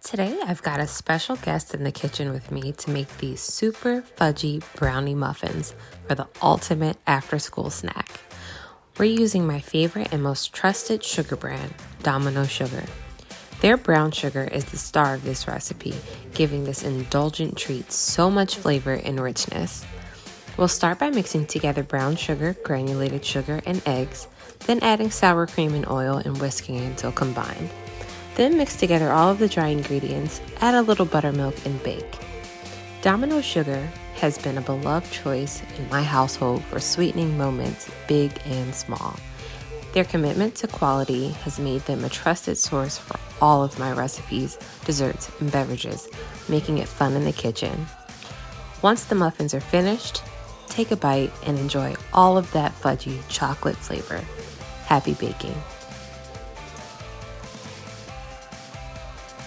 Today, I've got a special guest in the kitchen with me to make these super fudgy brownie muffins for the ultimate after-school snack. We're using my favorite and most trusted sugar brand, Domino Sugar. Their brown sugar is the star of this recipe, giving this indulgent treat so much flavor and richness. We'll start by mixing together brown sugar, granulated sugar, and eggs, then adding sour cream and oil and whisking it until combined. Then mix together all of the dry ingredients, add a little buttermilk, and bake. Domino Sugar has been a beloved choice in my household for sweetening moments, big and small. Their commitment to quality has made them a trusted source for all of my recipes, desserts, and beverages, making it fun in the kitchen. Once the muffins are finished, take a bite and enjoy all of that fudgy chocolate flavor. Happy baking!